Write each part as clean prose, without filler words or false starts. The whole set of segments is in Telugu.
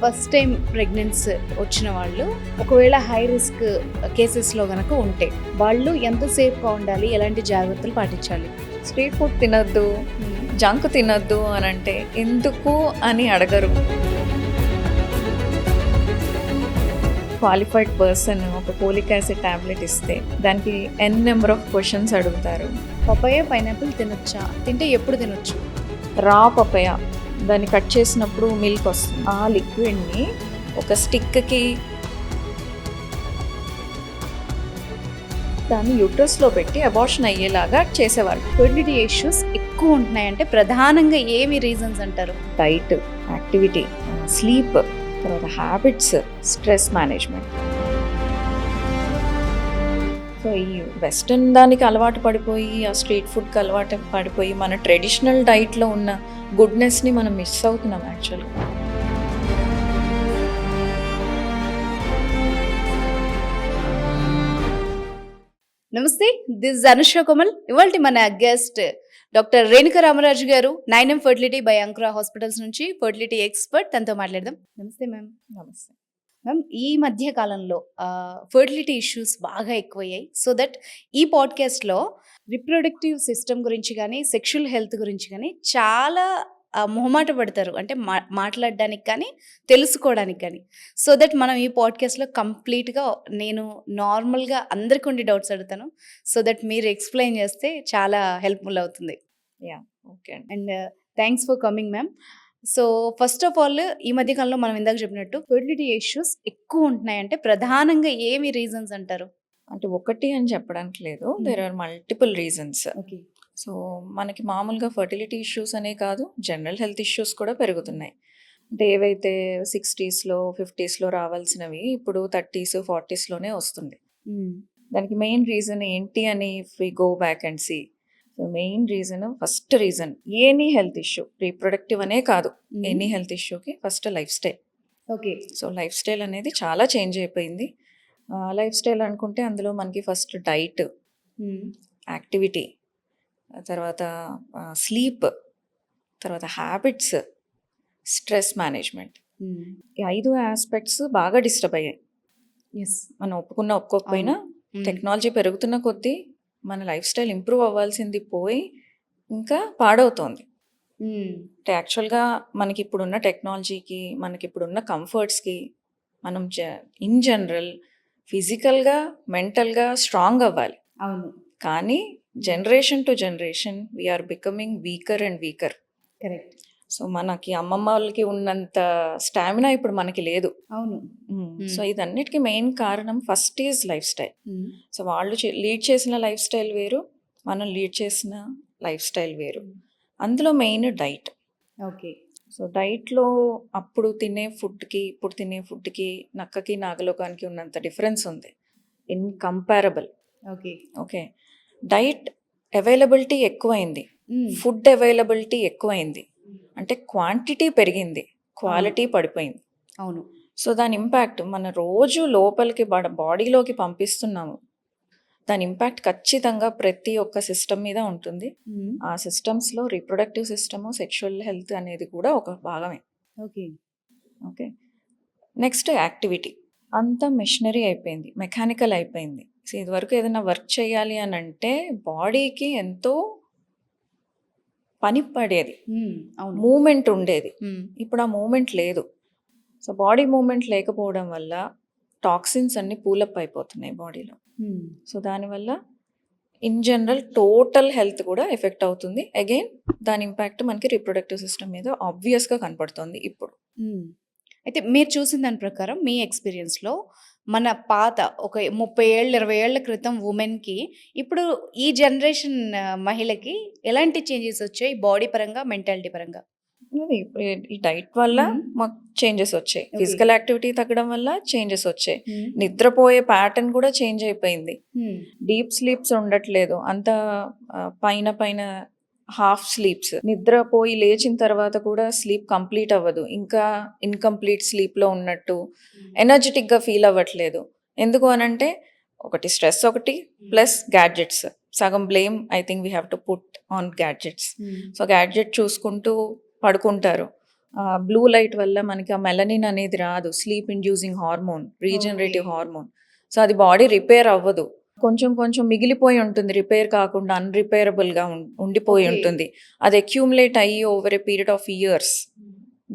ఫస్ట్ టైం ప్రెగ్నెన్సీ వచ్చిన వాళ్ళు ఒకవేళ హై రిస్క్ కేసెస్లో కనుక ఉంటే వాళ్ళు ఎంతసేపుగా ఉండాలి, ఎలాంటి జాగ్రత్తలు పాటించాలి? స్ట్రీట్ ఫుడ్ తినొద్దు, జంక్ తినొద్దు అని అంటే ఎందుకు అని అడగరు. క్వాలిఫైడ్ పర్సన్ ఒక ఫోలిక్ యాసిడ్ టాబ్లెట్ ఇస్తే దానికి ఎన్ నెంబర్ ఆఫ్ క్వశ్చన్స్ అడుగుతారు. పపాయ, పైనాపిల్ తినొచ్చా? తింటే ఎప్పుడు తినొచ్చు? రా పపాయ దాన్ని కట్ చేసినప్పుడు మిల్క్ వస్తుంది. ఆ లిక్విడ్ని ఒక స్టిక్కి దాన్ని యూట్రస్లో పెట్టి అబార్షన్ అయ్యేలాగా చేసేవాళ్ళు. ఫెర్టిలిటీ ఇష్యూస్ ఎక్కువ ఉంటున్నాయంటే ప్రధానంగా ఏమి రీజన్స్ అంటారు? డైట్, యాక్టివిటీ, స్లీప్, తర్వాత హ్యాబిట్స్, స్ట్రెస్ మేనేజ్మెంట్. సో ఈ వెస్టర్న్ దానికి అలవాటు పడిపోయి, ఆ స్ట్రీట్ ఫుడ్కి అలవాటు పడిపోయి మన ట్రెడిషనల్ డైట్లో ఉన్న గుడ్నెస్ని మనం మిస్ అవుతున్నాం యాక్చువల్గా. నమస్తే, దిస్ అనుష కోమల్. ఇవాళ మన గెస్ట్ డాక్టర్ రేణుక రామరాజు గారు, 9M fertility by Ankura hospitals నుంచి ఫర్టిలిటీ ఎక్స్పర్ట్. తనతో మాట్లాడదాం. నమస్తే మ్యామ్. నమస్తే మ్యామ్, ఈ మధ్య కాలంలో ఫర్టిలిటీ ఇష్యూస్ బాగా ఎక్కువయ్యాయి. సో దట్ ఈ పాడ్కాస్ట్లో రిప్రొడక్టివ్ సిస్టమ్ గురించి కానీ, సెక్షువల్ హెల్త్ గురించి కానీ చాలా మొహమాట పడతారు, అంటే మాట్లాడడానికి కానీ, తెలుసుకోవడానికి కానీ. సో దట్ మనం ఈ పాడ్కాస్ట్లో కంప్లీట్గా నేను నార్మల్గా అందరికి ఉండి డౌట్స్ అడుగుతాను. సో దట్ మీరు ఎక్స్ప్లెయిన్ చేస్తే చాలా హెల్ప్ఫుల్ అవుతుంది. Okay and thanks for coming ma'am. So first of all, ఈ మధ్య కాలంలో మనం ఇందాక చెప్పినట్టు ఫెర్టిలిటీ ఇష్యూస్ ఎక్కువ ఉంటున్నాయంటే ప్రధానంగా ఏమి రీజన్స్ అంటారు? అంటే ఒకటి అని చెప్పడానికి లేదు, there are multiple reasons. Okay. So మనకి మామూలుగా ఫర్టిలిటీ ఇష్యూస్ అనే కాదు, జనరల్ హెల్త్ ఇష్యూస్ కూడా పెరుగుతున్నాయి. అంటే ఏవైతే 60s, 50s రావాల్సినవి ఇప్పుడు 30s, 40s వస్తుంది. దానికి మెయిన్ రీజన్ ఏంటి అని if we go back and see, main reason, first reason any health issue, reproductive అనే కాదు, ఎనీ హెల్త్ ఇష్యూకి first lifestyle. Okay. So lifestyle అనేది చాలా చేంజ్ అయిపోయింది. లైఫ్ స్టైల్ అనుకుంటే అందులో మనకి ఫస్ట్ డైట్, యాక్టివిటీ, తర్వాత స్లీప్, తర్వాత హ్యాబిట్స్, స్ట్రెస్ మేనేజ్మెంట్. ఈ 5 ఆస్పెక్ట్స్ బాగా డిస్టర్బ్ అయ్యాయి. ఎస్. మనం ఒప్పుకోకపోయినా టెక్నాలజీ పెరుగుతున్న కొద్దీ మన లైఫ్ స్టైల్ ఇంప్రూవ్ అవ్వాల్సింది పోయి ఇంకా పాడవుతోంది. అంటే యాక్చువల్గా మనకి ఇప్పుడున్న టెక్నాలజీకి, మనకి ఇప్పుడున్న కంఫర్ట్స్కి మనం ఇన్ జనరల్ ఫిజికల్గా, మెంటల్గా స్ట్రాంగ్ అవ్వాలి. అవును. కానీ generation to generation we're becoming weaker and weaker. Correct. So మనకి అమ్మమ్మ వాళ్ళకి ఉన్నంత స్టామినా ఇప్పుడు మనకి లేదు. అవును. సో ఇదన్నిటికీ మెయిన్ కారణం first is lifestyle. So వాళ్ళు లీడ్ చేసిన లైఫ్ స్టైల్ వేరు, మనం లీడ్ చేసిన లైఫ్ స్టైల్ వేరు. అందులో మెయిన్ డైట్. ఓకే. సో డైట్లో అప్పుడు తినే ఫుడ్కి ఇప్పుడు తినే ఫుడ్కి నక్కకి నాగలోకానికి ఉన్నంత డిఫరెన్స్ ఉంది, incomparable. Okay. Okay. Diet availability ఎక్కువైంది, ఫుడ్ అవైలబిలిటీ ఎక్కువైంది, అంటే క్వాంటిటీ పెరిగింది, క్వాలిటీ పడిపోయింది. అవును. సో దాని ఇంపాక్ట్ మన రోజు లోపలికి బాడీలోకి పంపిస్తున్నాము, దాని ఇంపాక్ట్ ఖచ్చితంగా ప్రతి ఒక్క సిస్టమ్ మీద ఉంటుంది. ఆ సిస్టమ్స్లో రీప్రొడక్టివ్ సిస్టము, సెక్షువల్ హెల్త్ అనేది కూడా ఒక భాగమే. ఓకే. ఓకే. Next activity. అంతా మెషినరీ అయిపోయింది, మెకానికల్ అయిపోయింది. సో ఇదివరకు ఏదైనా వర్క్ చేయాలి అని అంటే బాడీకి ఎంతో పని పడేది, మూమెంట్ ఉండేది. ఇప్పుడు ఆ మూమెంట్ లేదు. సో బాడీ మూమెంట్ లేకపోవడం వల్ల టాక్సిన్స్ అన్ని పూలప్ అయిపోతున్నాయి బాడీలో. సో దానివల్ల ఇన్ జనరల్ టోటల్ హెల్త్ కూడా ఎఫెక్ట్ అవుతుంది. అగైన్ దాని ఇంపాక్ట్ మనకి రీప్రొడక్టివ్ సిస్టమ్ మీద ఆబ్వియస్గా కనపడుతుంది ఇప్పుడు. అయితే మీరు చూసిన దాని ప్రకారం మీ ఎక్స్పీరియన్స్లో మన పాత ఒక 30 ఏళ్ళు 20 ఏళ్ల క్రితం ఉమెన్కి ఇప్పుడు ఈ జనరేషన్ మహిళకి ఎలాంటి చేంజెస్ వచ్చాయి బాడీ పరంగా, మెంటాలిటీ పరంగా? ఈ డైట్ వల్ల మాకు చేంజెస్ వచ్చాయి, ఫిజికల్ యాక్టివిటీ తగ్గడం వల్ల చేంజెస్ వచ్చాయి, నిద్రపోయే ప్యాటర్న్ కూడా చేంజ్ అయిపోయింది, డీప్ స్లీప్స్ ఉండట్లేదు, అంత పైన హాఫ్ స్లీప్స్, నిద్రపోయి లేచిన తర్వాత కూడా స్లీప్ కంప్లీట్ అవ్వదు, ఇంకా ఇన్కంప్లీట్ స్లీప్లో ఉన్నట్టు, ఎనర్జెటిక్గా ఫీల్ అవ్వట్లేదు. ఎందుకు అనంటే ఒకటి స్ట్రెస్, ఒకటి ప్లస్ గ్యాడ్జెట్స్. సగం blame I think we have to put on gadgets. So gadget చూసుకుంటూ పడుకుంటారు, బ్లూ లైట్ వల్ల మనకి ఆ మెలనిన్ అనేది రాదు, sleep inducing hormone, regenerative Okay. Hormone. So అది బాడీ రిపేర్ అవ్వదు, కొంచెం కొంచెం మిగిలిపోయి ఉంటుంది, రిపేర్ కాకుండా అన్రిపేరబుల్గా ఉండిపోయి Okay. ఉంటుంది. అది అక్యూములేట్ అయ్యి over a period of years,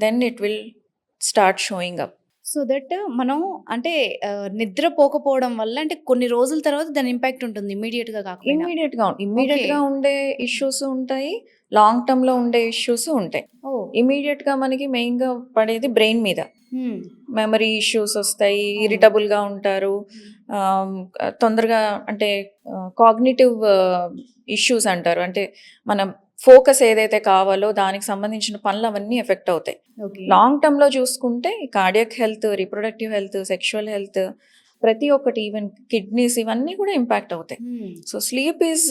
then it will start showing up. So that మనం అంటే నిద్రపోకపోవడం వల్ల అంటే కొన్ని రోజుల తర్వాత దాని ఇంపాక్ట్ ఉంటుంది ఇమ్మీడియట్‌గా కాకపోయినా. ఇమ్మీడియట్గా ఉండే ఇష్యూస్ ఉంటాయి, లాంగ్ టర్మ్లో ఉండే ఇష్యూస్ ఉంటాయి. ఓహ్! ఇమీడియట్గా మనకి మెయిన్గా పడేది బ్రెయిన్ మీద. హ్మ్. మెమరీ ఇష్యూస్ వస్తాయి, అవును. ఇరిటబుల్గా ఉంటారు, తొందరగా అంటే కాగ్నిటివ్ ఇష్యూస్ అంటారు, అంటే మనం ఫోకస్ ఏదైతే కావాలో దానికి సంబంధించిన పనులు అవన్నీ ఎఫెక్ట్ అవుతాయి. ఓకే. లాంగ్ టర్మ్లో చూసుకుంటే cardiac health, reproductive health, sexual health, ప్రతి ఒక్కటి, ఈవెన్ కిడ్నీస్, ఇవన్నీ కూడా ఇంపాక్ట్ అవుతాయి. హ్మ్. So sleep is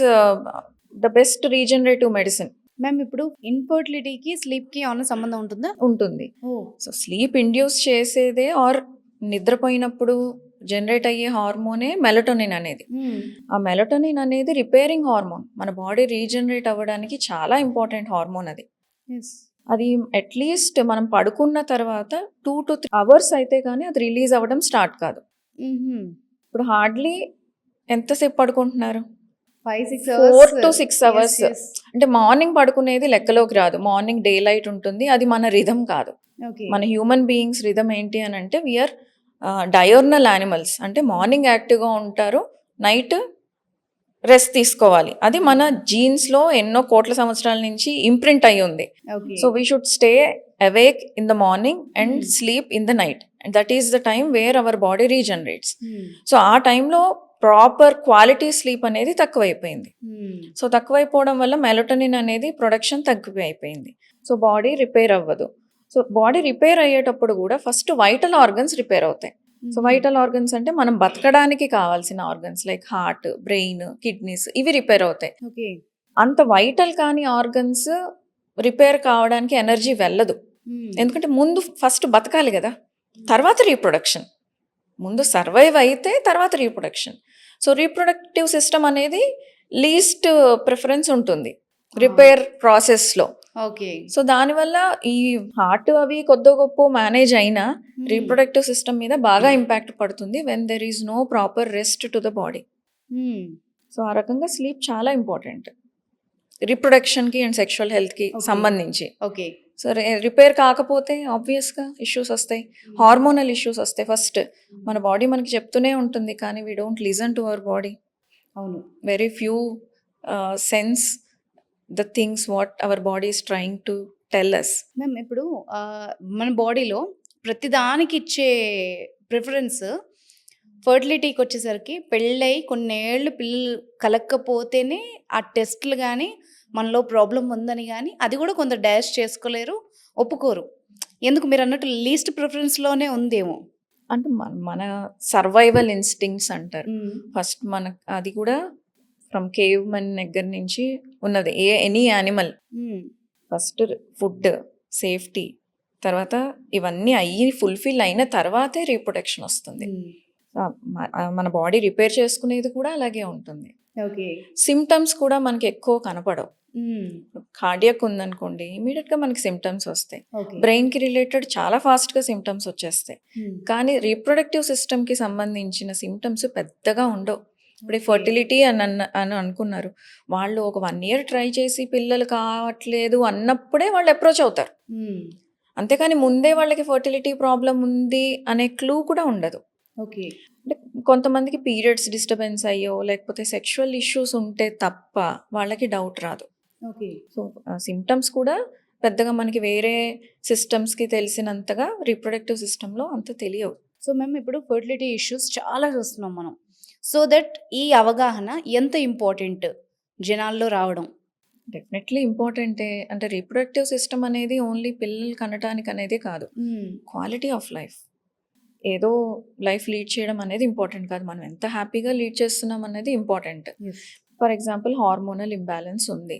the best regenerative medicine. Ma'am ఇప్పుడు ఇన్‌ఫర్టిలిటీకి, స్లీప్‌కి ఏమన్నా సంబంధం ఉంటుందా? ఉంటుంది. ఓహ్! సో స్లీప్ ఇండ్యూస్ చేసేదే ఆర్ నిద్రపోయినప్పుడు జనరేట్ అయ్యే హార్మోనే మెలటోనిన్ అనేది. హ్మ్. ఆ మెలటోనిన్ అనేది రిపేరింగ్ హార్మోన్, మన బాడీ రీజనరేట్ అవ్వడానికి చాలా ఇంపార్టెంట్ హార్మోన్ అది. యెస్. అది అట్లీస్ట్ మనం పడుకున్న తర్వాత 2-3 అవర్స్ అయితే కానీ అది రిలీజ్ అవ్వడం స్టార్ట్ కాదు. హుహు. ఇప్పుడు హార్డ్లీ ఎంతసేపు పడుకుంటున్నారు? 5, 6 4 hours. to 6 hours. Yes. Yes. అంటే మార్నింగ్ పడుకునేది లెక్కలోకి రాదు, మార్నింగ్ డే లైట్ ఉంటుంది, అది మన రిథమ్ కాదు. ఓకే. మన హ్యూమన్ బీయింగ్స్ రిథమ్ ఏంటి అని అంటే వీఆర్ డయోర్నల్ యానిమల్స్, అంటే మార్నింగ్ యాక్టివ్గా ఉంటారు, నైట్ రెస్ట్ తీసుకోవాలి. అది మన జీన్స్లో ఎన్నో కోట్ల సంవత్సరాల నుంచి ఇంప్రింట్ అయి ఉంది. Okay. So we should stay awake in the morning and Hmm. Sleep in the night, and that is the time where our body regenerates. Hmm. So ఆ టైంలో ప్రాపర్ క్వాలిటీ స్లీప్ అనేది తక్కువైపోయింది. హ్మ్. సో తక్కువైపోవడం వల్ల మెలటోనిన్ అనేది ప్రొడక్షన్ తగ్గిపోయింది. సో బాడీ రిపేర్ అవ్వదు. సో బాడీ రిపేర్ అయ్యేటప్పుడు కూడా ఫస్ట్ వైటల్ ఆర్గన్స్ రిపేర్ అవుతాయి. సో వైటల్ ఆర్గన్స్ అంటే మనం బతకడానికి కావాల్సిన organs like heart, brain, kidneys, ఇవి రిపేర్ అవుతాయి. ఓకే. అంత వైటల్ కాని ఆర్గన్స్ రిపేర్ కావడానికి ఎనర్జీ వెళ్ళదు, హ్మ్. ఎందుకంటే ముందు ఫస్ట్ బతకాలి కదా, తర్వాత రీప్రొడక్షన్. ముందు సర్వైవ్ అయితే తర్వాత రీప్రొడక్షన్. సో రీప్రొడక్టివ్ సిస్టమ్ అనేది లీస్ట్ ప్రిఫరెన్స్ ఉంటుంది రిపేర్ ప్రాసెస్లో. ఓకే. సో దానివల్ల ఈ హార్ట్ అవి కొద్దో గొప్ప మేనేజ్ అయినా హ్మ్. రీప్రొడక్టివ్ సిస్టమ్ మీద బాగా ఇంపాక్ట్ పడుతుంది when there is no proper rest to the body. Hmm. So ఆ రకంగా స్లీప్ చాలా ఇంపార్టెంట్ రీప్రొడక్షన్కి అండ్ సెక్షువల్ హెల్త్కి Okay. సంబంధించి. ఓకే. సో రిపేర్ కాకపోతే ఆబ్వియస్గా ఇష్యూస్ వస్తాయి, హార్మోనల్ ఇష్యూస్ వస్తాయి. ఫస్ట్ మన బాడీ మనకి చెప్తూనే ఉంటుంది, కానీ we don't listen to our body. అవును. Very few sense the things what our body is trying to tell us. Ma'am ఇప్పుడు మన బాడీలో ప్రతిదానికి ఇచ్చే ప్రిఫరెన్స్ ఫర్టిలిటీకి వచ్చేసరికి పెళ్ళై కొన్నేళ్ళు పిల్లలు కలక్కపోతేనే ఆ టెస్టులు కానీ మనలో ప్రాబ్లం ఉందని కానీ అది కూడా కొందరు డాష్ చేసుకోలేరు, ఒప్పుకోరు. ఎందుకు మీరు అన్నట్టు లీస్ట్ ప్రిఫరెన్స్లోనే ఉందేమో. అంటే మన సర్వైవల్ ఇన్స్టింక్ట్స్ అంటారు. మ్మ్. ఫస్ట్ మన అది కూడా ఫ్రమ్ కేవ్ మన్ దగ్గర నుంచి ఉన్నది. ఎనీ యానిమల్ మ్మ్. ఫస్ట్ ఫుడ్, సేఫ్టీ, తర్వాత ఇవన్నీ అయ్యి ఫుల్ఫిల్ అయిన తర్వాతే రీప్రొడక్షన్ వస్తుంది. మ్మ్. మన బాడీ రిపేర్ చేసుకునేది కూడా అలాగే ఉంటుంది. ఓకే. సిమ్టమ్స్ కూడా మనకి ఎక్కువ కనపడవు. మ్మ్. కార్డియక్ ఉందనుకోండి, ఇమీడియట్గా మనకి సిమ్టమ్స్ వస్తాయి. ఓకే. బ్రెయిన్కి రిలేటెడ్ చాలా ఫాస్ట్గా సిమ్టమ్స్ వచ్చేస్తాయి. మ్మ్. కానీ రీప్రొడక్టివ్ సిస్టమ్కి సంబంధించిన సిమ్టమ్స్ పెద్దగా ఉండవు. ఇప్పుడు Okay. ఫర్టిలిటీ అని అనుకున్నారు, వాళ్ళు ఒక 1 year ట్రై చేసి పిల్లలు కావట్లేదు అన్నప్పుడే వాళ్ళు అప్రోచ్ అవుతారు. మ్మ్. అంతేకాని ముందే వాళ్ళకి ఫర్టిలిటీ ప్రాబ్లం ఉంది అనే క్లూ కూడా ఉండదు. ఓకే. అంటే కొంతమందికి పీరియడ్స్ డిస్టర్బెన్స్ అయ్యో లేకపోతే సెక్షువల్ ఇష్యూస్ ఉంటే తప్ప వాళ్ళకి డౌట్ రాదు. ఓకే. సో సిమ్టమ్స్ కూడా పెద్దగా మనకి వేరే సిస్టమ్స్కి తెలిసినంతగా రీప్రొడక్టివ్ సిస్టంలో అంత తెలియవు. సో మేము ఇప్పుడు ఫర్టిలిటీ ఇష్యూస్ చాలా చూస్తున్నాం మనం. సో దట్ ఈ అవగాహన ఎంత ఇంపార్టెంట్ జనాల్లో రావడం. డెఫినెట్లీ ఇంపార్టెంటే. అంటే రీప్రొడక్టివ్ సిస్టమ్ అనేది ఓన్లీ పిల్లలు కనటానికి అనేది కాదు, క్వాలిటీ ఆఫ్ లైఫ్. ఏదో లైఫ్ లీడ్ చేయడం అనేది ఇంపార్టెంట్ కాదు, మనం ఎంత హ్యాపీగా లీడ్ చేస్తున్నాం అనేది important. For example hormonal imbalance ఉంది,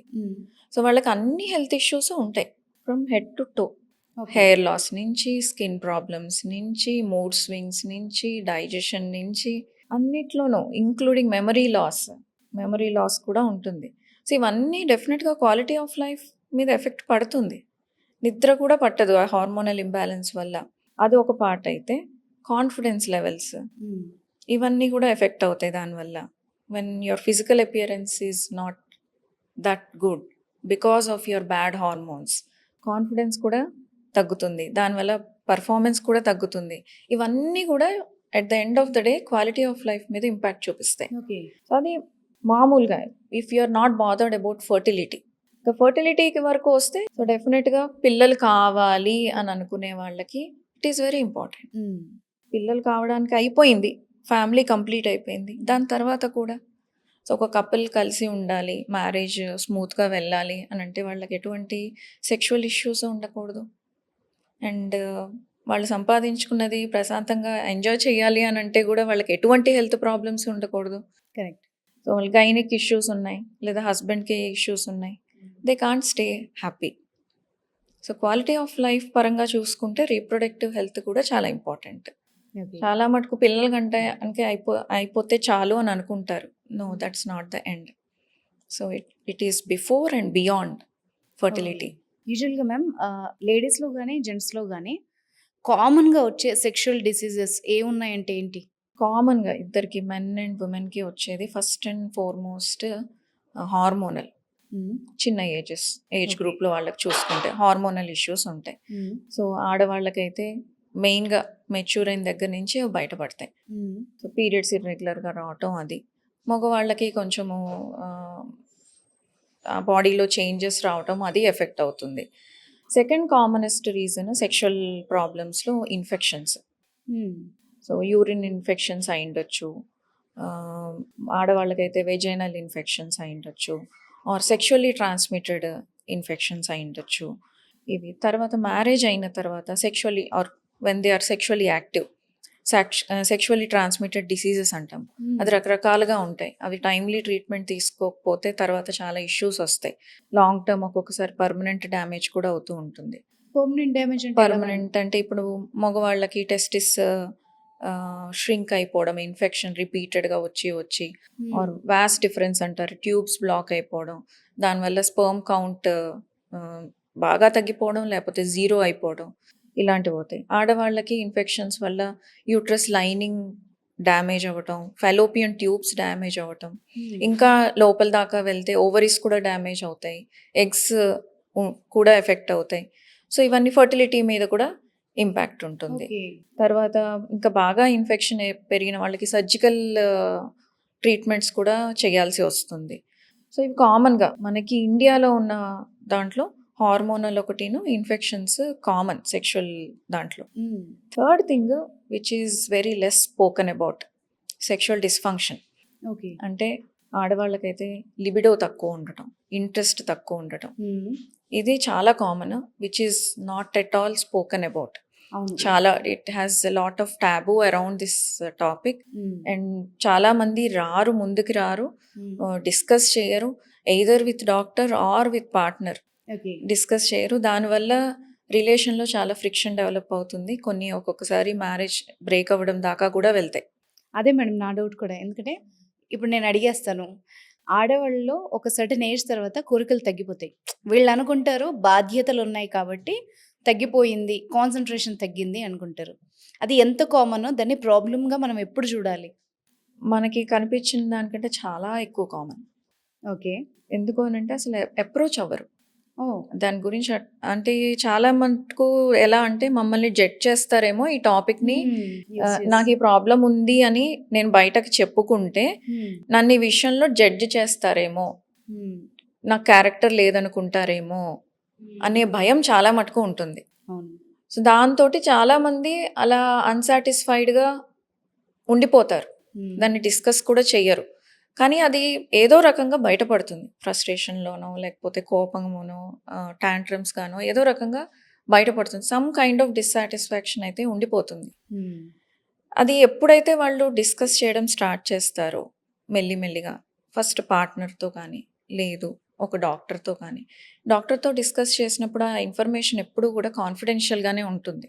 సో వాళ్ళకి అన్ని హెల్త్ ఇష్యూస్ ఉంటాయి from head to toe. Hair loss నుంచి, స్కిన్ ప్రాబ్లమ్స్ నుంచి, మూడ్ స్వింగ్స్ నుంచి, డైజెషన్ నుంచి, అన్నిట్లోనూ ఇంక్లూడింగ్ మెమరీ లాస్ కూడా ఉంటుంది. సో ఇవన్నీ డెఫినెట్గా క్వాలిటీ ఆఫ్ లైఫ్ మీద ఎఫెక్ట్ పడుతుంది. నిద్ర కూడా పట్టదు ఆ హార్మోనల్ ఇంబ్యాలెన్స్ వల్ల. అది ఒక పార్ట్ అయితే, కాన్ఫిడెన్స్ లెవెల్స్ ఇవన్నీ కూడా ఎఫెక్ట్ అవుతాయి దానివల్ల. When your physical appearance is not that good because of your bad hormones, confidence కూడా తగ్గుతుంది, దానివల్ల పర్ఫార్మెన్స్ కూడా తగ్గుతుంది. ఇవన్నీ కూడా at the end of the day quality of life మీద ఇంపాక్ట్ చూపిస్తాయి. ఓకే. సో అది మామూలుగా if you are not bothered about fertility. ఇక ఫర్టిలిటీకి వరకు వస్తే సో డెఫినెట్గా పిల్లలు కావాలి అని అనుకునే వాళ్ళకి ఇట్ ఈస్ వెరీ ఇంపార్టెంట్. పిల్లలు కావడానికి అయిపోయింది, ఫ్యామిలీ కంప్లీట్ అయిపోయింది, దాని తర్వాత కూడా సో ఒక కపుల్ కలిసి ఉండాలి, మ్యారేజ్ స్మూత్గా వెళ్ళాలి అని అంటే వాళ్ళకి ఎటువంటి సెక్షువల్ ఇష్యూస్ ఉండకూడదు. అండ్ వాళ్ళు సంపాదించుకున్నది ప్రశాంతంగా ఎంజాయ్ చేయాలి అని అంటే కూడా వాళ్ళకి ఎటువంటి హెల్త్ ప్రాబ్లమ్స్ ఉండకూడదు. కరెక్ట్. సో వాళ్ళ గైనిక్ ఇష్యూస్ ఉన్నాయి, లేదా హస్బెండ్కి ఇష్యూస్ ఉన్నాయి, they can't stay happy. So quality of life పరంగా చూసుకుంటే రీప్రొడక్టివ్ హెల్త్ కూడా చాలా ఇంపార్టెంట్. ఓకే. చాలా మటుకు పిల్లల కంటే అంటే అయిపోతే చాలు అని అనుకుంటారు. No, that's not the end. So it is before and beyond fertility. యూజువల్గా మ్యామ్ లేడీస్లో కానీ జెంట్స్లో కానీ కామన్గా వచ్చే సెక్షువల్ డిసీజెస్ ఏ ఉన్నాయంటే ఏంటి? కామన్గా ఇద్దరికి, మెన్ అండ్ ఉమెన్కి వచ్చేది ఫస్ట్ అండ్ ఫార్మోస్ట్ హార్మోనల్. చిన్న ఏజ్ Okay. గ్రూప్లో వాళ్ళకి చూసుకుంటే హార్మోనల్ ఇష్యూస్ ఉంటాయి. సో ఆడవాళ్ళకైతే మెయిన్గా మెచ్యూర్ అయిన దగ్గర నుంచి అవి బయటపడతాయి. సో పీరియడ్స్ ఇర్రెగ్యులర్గా రావటం, అది మగవాళ్ళకి కొంచెము బాడీలో చేంజెస్ రావటం, అది ఎఫెక్ట్ అవుతుంది. సెకండ్ కామనెస్ట్ రీజన్ సెక్షువల్ ప్రాబ్లమ్స్లో ఇన్ఫెక్షన్స్. సో యూరిన్ ఇన్ఫెక్షన్స్ అయి ఉండొచ్చు, ఆడవాళ్ళకైతే వెజైనల్ ఇన్ఫెక్షన్స్ అయి ఉండొచ్చు, ఆర్ సెక్షువల్లీ ట్రాన్స్మిటెడ్ ఇన్ఫెక్షన్స్ అయి ఉండొచ్చు. ఇవి తర్వాత మ్యారేజ్ అయిన తర్వాత sexually or when they are sexually active, sexually transmitted diseases అంటాం. అది రకరకాలుగా ఉంటాయి. అవి టైమ్లీ ట్రీట్మెంట్ తీసుకోకపోతే తర్వాత చాలా ఇష్యూస్ వస్తాయి. లాంగ్ టర్మ్ ఒక్కొక్కసారి పర్మనెంట్ డ్యామేజ్ కూడా అవుతూ ఉంటుంది. పర్మనెంట్ డ్యామేజ్ అంటే పర్మనెంట్ అంటే ఇప్పుడు మగవాళ్ళకి టెస్టిస్ ష్రింక్ అయిపోవడం, ఇన్ఫెక్షన్ రిపీటెడ్గా వచ్చి ఆర్ వాస్ట్ డిఫరెన్స్ అంటారు, ట్యూబ్స్ బ్లాక్ అయిపోవడం, దానివల్ల స్పర్మ్ కౌంట్ బాగా తగ్గిపోవడం, లేకపోతే జీరో అయిపోవడం, ఇలాంటివి అవుతాయి. ఆడవాళ్ళకి ఇన్ఫెక్షన్స్ వల్ల యూట్రస్ లైనింగ్ డ్యామేజ్ అవ్వటం, ఫెలోపియన్ ట్యూబ్స్ డ్యామేజ్ అవ్వటం, ఇంకా లోపల దాకా వెళ్తే ఓవరీస్ కూడా డ్యామేజ్ అవుతాయి, ఎగ్స్ కూడా ఎఫెక్ట్ అవుతాయి. సో ఇవన్నీ ఫర్టిలిటీ మీద కూడా ఇంపాక్ట్ ఉంటుంది. తర్వాత ఇంకా బాగా ఇన్ఫెక్షన్ పెరిగిన వాళ్ళకి సర్జికల్ ట్రీట్మెంట్స్ కూడా చేయాల్సి వస్తుంది. సో ఇవి కామన్గా మనకి ఇండియాలో ఉన్న దాంట్లో హార్మోనల్ ఒకటిను, ఇన్ఫెక్షన్స్ కామన్ సెక్షువల్ దాంట్లో. Third thing which is very less spoken about, sexual dysfunction. Okay. అంటే ఆడవాళ్ళకైతే లిబిడో తక్కువ ఉండటం, ఇంట్రెస్ట్ తక్కువ ఉండటం, ఇది చాలా common, which is not at all spoken about. చాలా it has a lot of taboo around this topic. And చాలా మంది ముందుకు రారు, డిస్కస్ చేయరు, either with doctor or with partner discuss చేయరు. దానివల్ల రిలేషన్లో చాలా ఫ్రిక్షన్ డెవలప్ అవుతుంది. కొన్ని ఒక్కొక్కసారి మ్యారేజ్ బ్రేక్ అవ్వడం దాకా కూడా వెళ్తాయి. అదే మేడం నా డౌట్ కూడా. ఎందుకంటే ఇప్పుడు నేను అడిగేస్తాను, ఆడవాళ్ళలో ఒక సర్టన్ ఏజ్ తర్వాత కోరికలు తగ్గిపోతాయి. వీళ్ళు అనుకుంటారు బాధ్యతలు ఉన్నాయి కాబట్టి తగ్గిపోయింది, కాన్సన్ట్రేషన్ తగ్గింది అనుకుంటారు. అది ఎంత కామనో దాన్ని ప్రాబ్లమ్గా మనం ఎప్పుడు చూడాలి? మనకి కనిపించిన దానికంటే చాలా ఎక్కువ కామన్. ఓకే. ఎందుకు అని అంటే అసలు అప్రోచ్ అవ్వరు ఓ దాని గురించి. అంటే చాలా మటుకు ఎలా అంటే మమ్మల్ని జడ్జ్ చేస్తారేమో ఈ టాపిక్ని, నాకు ఈ ప్రాబ్లం ఉంది అని నేను బయటకు చెప్పుకుంటే నన్ను ఈ విషయంలో జడ్జ్ చేస్తారేమో, నాకు క్యారెక్టర్ లేదనుకుంటారేమో అనే భయం చాలా మటుకు ఉంటుంది. సో దాంతో చాలా మంది అలా అన్సాటిస్ఫైడ్గా ఉండిపోతారు, దాన్ని డిస్కస్ కూడా చెయ్యరు. కానీ అది ఏదో రకంగా బయటపడుతుంది, ఫ్రస్ట్రేషన్లోనో లేకపోతే కోపంలోనో టాంట్రమ్స్ గానో ఏదో రకంగా బయటపడుతుంది. సమ్ కైండ్ ఆఫ్ డిస్సాటిస్ఫాక్షన్ అయితే ఉండిపోతుంది. అది ఎప్పుడైతే వాళ్ళు డిస్కస్ చేయడం స్టార్ట్ చేస్తారో మెల్లిమెల్లిగా, ఫస్ట్ పార్ట్నర్తో కానీ లేదు ఒక డాక్టర్తో కానీ, డాక్టర్తో డిస్కస్ చేసినప్పుడు ఆ ఇన్ఫర్మేషన్ ఎప్పుడు కూడా కాన్ఫిడెన్షియల్గానే ఉంటుంది.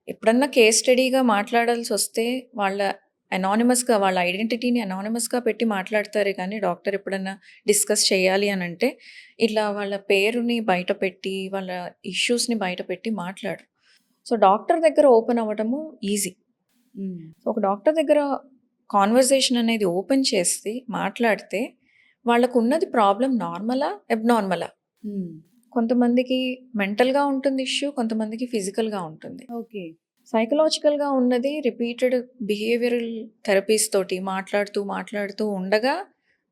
ఎప్పుడన్నా కేస్ స్టడీగా మాట్లాడాల్సి వస్తే వాళ్ళ అనానిమస్గా వాళ్ళ ఐడెంటిటీని అనానిమస్గా పెట్టి మాట్లాడతారే కానీ డాక్టర్ ఎప్పుడన్నా డిస్కస్ చేయాలి అని అంటే ఇట్లా వాళ్ళ పేరుని బయట పెట్టి వాళ్ళ ఇష్యూస్ని బయట పెట్టి మాట్లాడరు. సో డాక్టర్ దగ్గర ఓపెన్ అవ్వటము ఈజీ. ఒక డాక్టర్ దగ్గర కాన్వర్జేషన్ అనేది ఓపెన్ చేసి మాట్లాడితే వాళ్ళకు ఉన్నది ప్రాబ్లం నార్మలా అబ్నార్మలా. కొంతమందికి మెంటల్గా ఉంటుంది ఇష్యూ, కొంతమందికి ఫిజికల్గా ఉంటుంది. ఓకే. సైకలాజికల్గా ఉన్నది రిపీటెడ్ బిహేవియరల్ థెరపీస్ తోటి మాట్లాడుతూ ఉండగా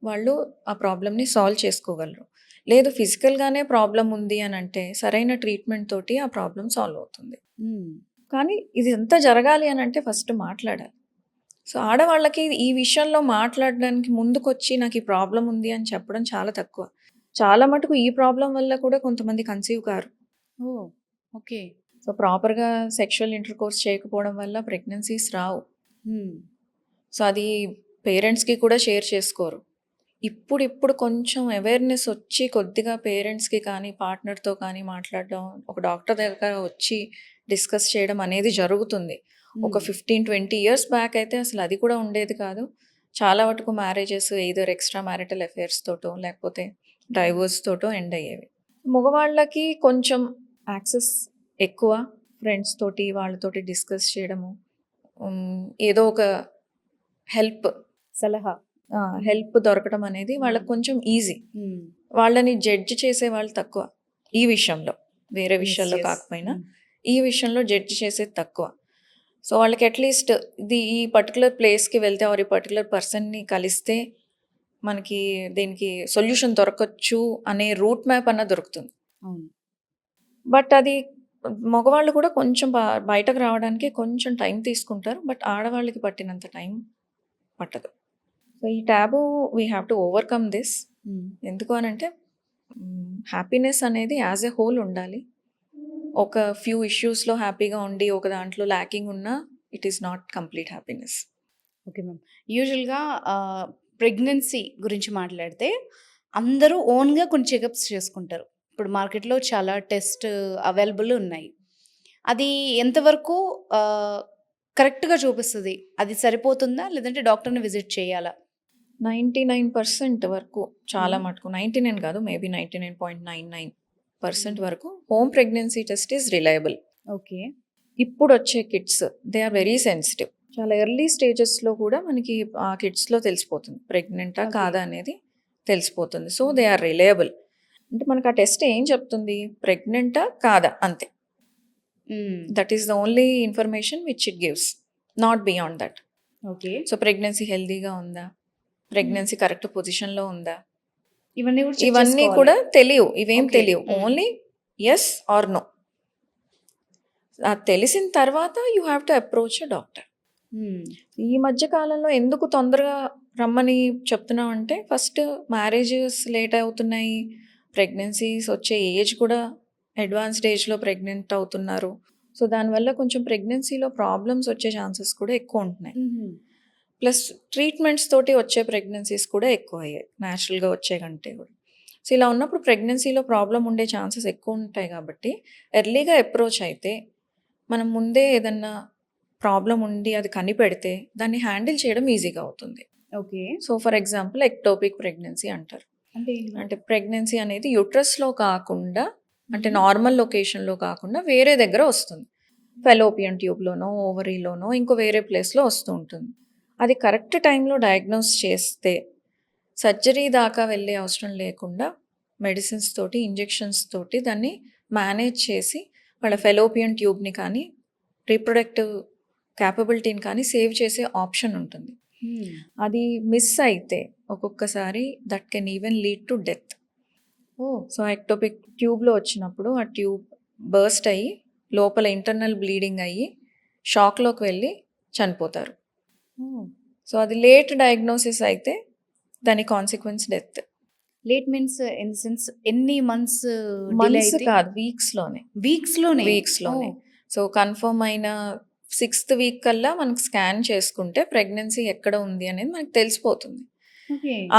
వాళ్ళు ఆ ప్రాబ్లమ్ని సాల్వ్ చేసుకోగలరు. లేదు ఫిజికల్గానే ప్రాబ్లం ఉంది అని అంటే సరైన ట్రీట్మెంట్ తోటి ఆ ప్రాబ్లం సాల్వ్ అవుతుంది. కానీ ఇది ఎంత జరగాలి అని అంటే ఫస్ట్ మాట్లాడాలి. సో ఆడవాళ్ళకి ఈ విషయంలో మాట్లాడడానికి ముందుకొచ్చి నాకు ఈ ప్రాబ్లం ఉంది అని చెప్పడం చాలా తక్కువ. చాలా మటుకు ఈ ప్రాబ్లం వల్ల కూడా కొంతమంది కన్సీవ్ కారు. ఓకే. సో ప్రాపర్గా సెక్షువల్ ఇంటర్కోర్స్ చేయకపోవడం వల్ల ప్రెగ్నెన్సీస్ రావు. సో అది పేరెంట్స్కి కూడా షేర్ చేసుకోరు. ఇప్పుడు కొంచెం అవేర్నెస్ వచ్చి కొద్దిగా పేరెంట్స్కి కానీ పార్ట్నర్తో కానీ మాట్లాడడం, ఒక డాక్టర్ దగ్గర వచ్చి డిస్కస్ చేయడం అనేది జరుగుతుంది. ఒక 15-20 ఇయర్స్ బ్యాక్ అయితే అసలు అది కూడా ఉండేది కాదు. చాలా వరకు marriages either extra marital affairs తోటో లేకపోతే డైవోర్స్ తోటో ఎండ్ అయ్యేవి. మగవాళ్ళకి కొంచెం యాక్సెస్ ఎక్కువ, ఫ్రెండ్స్ తోటి వాళ్ళతోటి డిస్కస్ చేయడము, ఏదో ఒక సలహా హెల్ప్ దొరకడం అనేది వాళ్ళకి కొంచెం ఈజీ. వాళ్ళని జడ్జ్ చేసే వాళ్ళు తక్కువ ఈ విషయంలో, వేరే విషయాల్లో కాకపోయినా ఈ విషయంలో జడ్జ్ చేసేది తక్కువ. సో వాళ్ళకి అట్లీస్ట్ ఈ పర్టికులర్ ప్లేస్కి వెళ్తే ఆర్ ఈ పర్టికులర్ పర్సన్ని కలిస్తే మనకి దీనికి సొల్యూషన్ దొరకచ్చు అనే రూట్ మ్యాప్ అన్న దొరుకుతుంది. బట్ అది మగవాళ్ళు కూడా కొంచెం బయటకు రావడానికి కొంచెం టైం తీసుకుంటారు. బట్ ఆడవాళ్ళకి పట్టినంత టైం పట్టదు. సో ఈ taboo we have to overcome this. ఎందుకు అని అంటే హ్యాపీనెస్ అనేది యాజ్ ఎ హోల్ ఉండాలి. ఒక ఫ్యూ ఇష్యూస్లో హ్యాపీగా ఉండి ఒక దాంట్లో ల్యాకింగ్ ఉన్నా it is not complete happiness. Okay ma'am. యూజువల్గా ప్రెగ్నెన్సీ గురించి మాట్లాడితే అందరూ ఓన్గా కొన్ని చెకప్స్ చేసుకుంటారు. ఇప్పుడు మార్కెట్లో చాలా టెస్ట్ అవైలబుల్ ఉన్నాయి. అది ఎంతవరకు కరెక్ట్గా చూపిస్తుంది? అది సరిపోతుందా లేదంటే డాక్టర్ని విజిట్ చేయాలా? 99% వరకు, చాలా మటుకు 99 కాదు, మేబీ 99.99% వరకు home pregnancy test is reliable. Okay. ఇప్పుడు వచ్చే kits they are very sensitive. చాలా ఎర్లీ స్టేజెస్లో కూడా మనకి ఆ కిట్స్లో తెలిసిపోతుంది ప్రెగ్నెంటా కాదా అనేది తెలిసిపోతుంది. So they are reliable. అంటే మనకు ఆ టెస్ట్ ఏం చెప్తుంది? ప్రెగ్నెంటా కాదా అంతే. That is the only information which it gives, not beyond that. Okay. So pregnancy హెల్దీగా ఉందా, ప్రెగ్నెన్సీ కరెక్ట్ పొజిషన్లో ఉందా, ఇవన్నీ ఇవన్నీ కూడా తెలియవు. ఇవేం తెలియవు, ఓన్లీ ఎస్ ఆర్ నో. అది తెలిసిన తర్వాత you have to approach a doctor. ఈ మధ్య కాలంలో ఎందుకు తొందరగా రమ్మని చెప్తున్నాం అంటే ఫస్ట్ మ్యారేజెస్ లేట్ అవుతున్నాయి, ప్రెగ్నెన్సీస్ వచ్చే ఏజ్ కూడా అడ్వాన్స్డ్ ఏజ్లో ప్రెగ్నెంట్ అవుతున్నారు. సో దానివల్ల కొంచెం ప్రెగ్నెన్సీలో ప్రాబ్లమ్స్ వచ్చే ఛాన్సెస్ కూడా ఎక్కువ ఉంటున్నాయి. ప్లస్ ట్రీట్మెంట్స్ తోటి వచ్చే ప్రెగ్నెన్సీస్ కూడా ఎక్కువ అయ్యాయి న్యాచురల్గా వచ్చే కంటే కూడా. సో ఇలా ఉన్నప్పుడు ప్రెగ్నెన్సీలో ప్రాబ్లం ఉండే ఛాన్సెస్ ఎక్కువ ఉంటాయి కాబట్టి ఎర్లీగా అప్రోచ్ అయితే మనం ముందే ఏదన్నా ప్రాబ్లం ఉండి అది కనిపెడితే దాన్ని హ్యాండిల్ చేయడం ఈజీగా అవుతుంది. Okay. So for example ectopic pregnancy అంటారు. అంటే ప్రెగ్నెన్సీ అనేది యూట్రస్లో కాకుండా, అంటే నార్మల్ లొకేషన్లో కాకుండా వేరే దగ్గర వస్తుంది. ఫెలోపియన్ ట్యూబ్లోనో ఓవరీలోనో ఇంకో వేరే ప్లేస్లో వస్తూ ఉంటుంది. అది కరెక్ట్ టైంలో డయాగ్నోస్ చేస్తే సర్జరీ దాకా వెళ్ళే అవసరం లేకుండా మెడిసిన్స్ తోటి, ఇంజెక్షన్స్ తోటి దాన్ని మేనేజ్ చేసి వాళ్ళ ఫెలోపియన్ ట్యూబ్ని కానీ రీప్రొడక్టివ్ క్యాపబిలిటీని కానీ సేవ్ చేసే ఆప్షన్ ఉంటుంది. అది మిస్ అయితే ఒక్కొక్కసారి that can even lead to death. So ectopic ట్యూబ్లో వచ్చినప్పుడు ఆ ట్యూబ్ బర్స్ట్ అయ్యి లోపల ఇంటర్నల్ బ్లీడింగ్ అయ్యి షాక్లోకి వెళ్ళి చనిపోతారు. సో అది లేట్ డయాగ్నోసిస్ అయితే దాని consequence death. Late means in the sense ఎన్ని మంత్స్ కాదు, వీక్స్లోనే. సో కన్ఫర్మ్ అయిన 6th వీక్ కల్లా మనకు స్కాన్ చేసుకుంటే ప్రెగ్నెన్సీ ఎక్కడ ఉంది అనేది మనకు తెలిసిపోతుంది.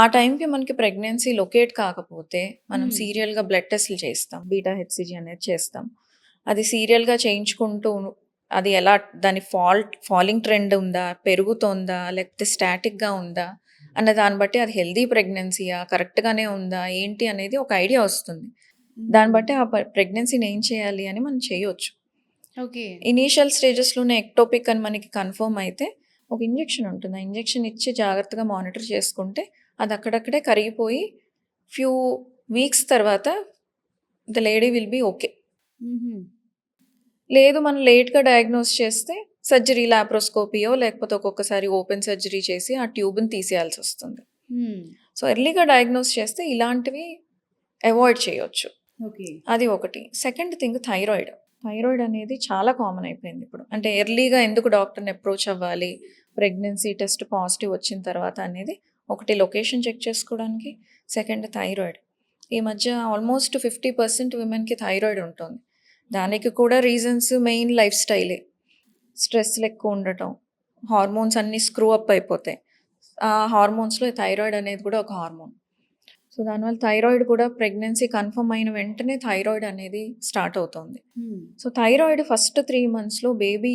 ఆ టైంకి మనకి ప్రెగ్నెన్సీ లొకేట్ కాకపోతే మనం సీరియల్గా బ్లడ్ టెస్ట్లు చేస్తాం, బీటా హెచ్సిజీ అనేది చేస్తాం. అది సీరియల్గా చేయించుకుంటూ అది ఎలా దాని ఫాలింగ్ ట్రెండ్ ఉందా, పెరుగుతోందా, లేకపోతే స్టాటిక్‌గా ఉందా అన్న దాన్ని బట్టి అది హెల్తీ ప్రెగ్నెన్సీయా, కరెక్ట్‌గానే ఉందా, ఏంటి అనేది ఒక ఐడియా వస్తుంది. దాన్ని బట్టి ఆ ప్రెగ్నెన్సీని ఏం చేయాలి అని మనం చేయొచ్చు. ఓకే. ఇనీషియల్ స్టేజెస్‌లోనే ఎక్టోపిక్ అని మనకి కన్ఫర్మ్ అయితే ఒక ఇంజెక్షన్ ఉంటుంది. ఆ ఇంజెక్షన్ ఇచ్చి జాగ్రత్తగా మానిటర్ చేసుకుంటే అది అక్కడక్కడే కరిగిపోయి ఫ్యూ వీక్స్ తర్వాత the lady will be okay. హుహు. లేదు మనం లేట్‌గా డయాగ్నోస్ చేస్తే సర్జరీ, లాప్రోస్కోపియో లేకపోతే ఒక్కొక్కసారి ఓపెన్ సర్జరీ చేసి ఆ ట్యూబ్‌ని తీసేయాల్సొస్తుంది. హ్మ్. సో, ఎర్లీగా డయాగ్నోస్ చేస్తే ఇలాంటివి అవాయిడ్ చేయొచ్చు. ఓకే. అది ఒకటి. Second thing thyroid. థైరాయిడ్ అనేది చాలా కామన్ అయిపోయింది ఇప్పుడు. అంటే ఎర్లీగా ఎందుకు డాక్టర్‌ని అప్రోచ్ అవ్వాలి, ప్రెగ్నెన్సీ టెస్ట్ పాజిటివ్ వచ్చిన తర్వాత అనేది ఒకటి లొకేషన్ చెక్ చేసుకోవడానికి, సెకండ్ థైరాయిడ్. ఈ మధ్య ఆల్మోస్ట్ 50% విమెన్‌కి థైరాయిడ్ ఉంటుంది. దానికి కూడా రీజన్స్ మెయిన్ లైఫ్ స్టైలే. స్ట్రెస్‌లు ఎక్కువ ఉండటం, హార్మోన్స్ అన్నీ స్క్రూ అప్ అయిపోతాయి. ఆ హార్మోన్స్‌లో థైరాయిడ్ అనేది కూడా ఒక హార్మోన్. సో, దానివల్ల థైరాయిడ్ కూడా ప్రెగ్నెన్సీ కన్ఫర్మ్ అయిన వెంటనే థైరాయిడ్ అనేది స్టార్ట్ అవుతుంది. హ్మ్. సో, థైరాయిడ్ ఫస్ట్ 3 మంత్స్‌లో బేబీ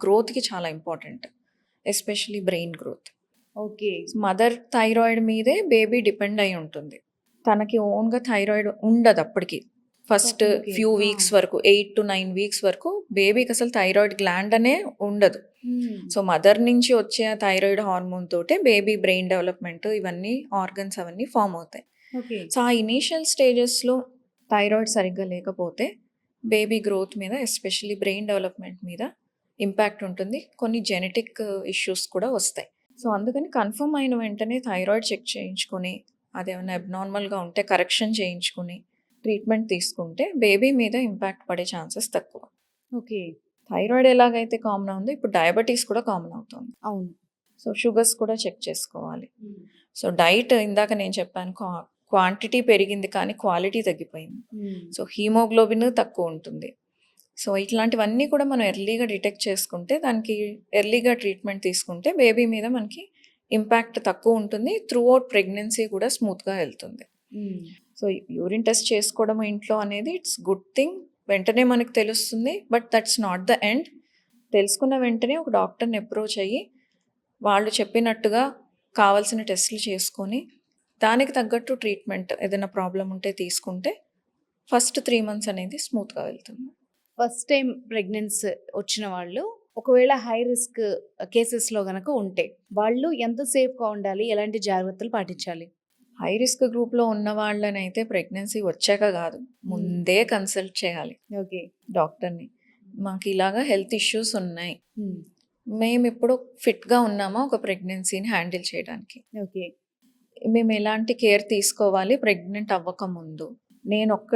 గ్రోత్‌కి చాలా important. Especially brain growth. Okay. Mother thyroid మీదే బేబీ డిపెండ్ అయి ఉంటుంది. తనకి ఓన్‌గా థైరాయిడ్ ఉండదు అప్పటికి. First okay. ఫ్యూ ఆ! వీక్స్ వరకు 8-9 వీక్స్ వరకు బేబీకి అసలు థైరాయిడ్ గ్లాండ్ అనే ఉండదు. హ్మ్. సో, మదర్ నుంచి వచ్చే ఆ థైరాయిడ్ హార్మోన్ తోటే బేబీ బ్రెయిన్ డెవలప్‌మెంట్ ఇవన్నీ ఆర్గన్స్ అవన్నీ ఫార్మ్ అవుతాయి. ఓకే. సో, ఆ ఇనీషియల్ స్టేజెస్‌లో థైరాయిడ్ సరిగ్గా లేకపోతే బేబీ గ్రోత్ మీద ఎస్పెషల్లీ బ్రెయిన్ డెవలప్‌మెంట్ మీద ఇంపాక్ట్ ఉంటుంది. కొన్ని జెనెటిక్ ఇష్యూస్ కూడా వస్తాయి. సో, అందుకని కన్ఫర్మ్ అయిన వెంటనే థైరాయిడ్ చెక్ చేయించుకొని, అదేమన్నా అబ్నార్మల్‌గా ఉంటే కరెక్షన్ చేయించుకొని, ట్రీట్మెంట్ తీసుకుంటే బేబీ మీద ఇంపాక్ట్ పడే ఛాన్సెస్ తక్కువ. ఓకే. థైరాయిడ్ ఎలాగైతే కామన్ ఉందో ఇప్పుడు డయాబెటీస్ కూడా కామన్ అవుతుంది. అవును. సో, షుగర్స్ కూడా చెక్ చేసుకోవాలి. హ్మ్. సో, డైట్ ఇందాక నేను చెప్పాను క్వాంటిటీ పెరిగింది కానీ క్వాలిటీ తగ్గిపోయింది. హ్మ్. సో, హీమోగ్లోబిన్ తక్కువ ఉంటుంది. సో, ఇట్లాంటివన్నీ కూడా మనం ఎర్లీగా డిటెక్ట్ చేసుకుంటే దానికి ఎర్లీగా ట్రీట్మెంట్ తీసుకుంటే బేబీ మీద మనకి ఇంపాక్ట్ తక్కువ ఉంటుంది. త్రూ ఔట్ ప్రెగ్నెన్సీ కూడా స్మూత్‌గా వెళ్తుంది. హ్మ్. సో, యూరిన్ టెస్ట్ చేసుకోవడం ఇంట్లో అనేది ఇట్స్ గుడ్ థింగ్. వెంటనే మనకు తెలుస్తుంది. But that's not the end. తెలుసుకున్న వెంటనే ఒక డాక్టర్‌ని అప్రోచ్ అయ్యి, వాళ్ళు చెప్పినట్టుగా కావాల్సిన టెస్టులు చేసుకొని, దానికి తగ్గట్టు ట్రీట్మెంట్ ఏదైనా ప్రాబ్లమ్ ఉంటే తీసుకుంటే, ఫస్ట్ 3 మంత్స్ అనేది స్మూత్‌గా వెళ్తుంది. ఫస్ట్ టైమ్ ప్రెగ్నెన్సీ వచ్చిన వాళ్ళు ఒకవేళ హై రిస్క్ కేసెస్‌లో గనక ఉంటే, వాళ్ళు ఎంత సేఫ్‌గా ఉండాలి? ఎలాంటి జాగ్రత్తలు పాటించాలి? హై రిస్క్ గ్రూప్‌లో ఉన్న వాళ్ళనైతే ప్రెగ్నెన్సీ వచ్చాక గాదు, ముందే కన్సల్ట్ చేయాలి ఓకే. డాక్టర్‌ని. మాకిలాగా హెల్త్ ఇష్యూస్ ఉన్నాయి. హ్మ్. మేమిప్పుడు ఫిట్‌గా ఉన్నామా ఒక ప్రెగ్నెన్సీని హ్యాండిల్ చేయడానికి? ఓకే. మేము ఎలాంటి కేర్ తీసుకోవాలి ప్రెగ్నెంట్ అవ్వకముందు? నేనొక్క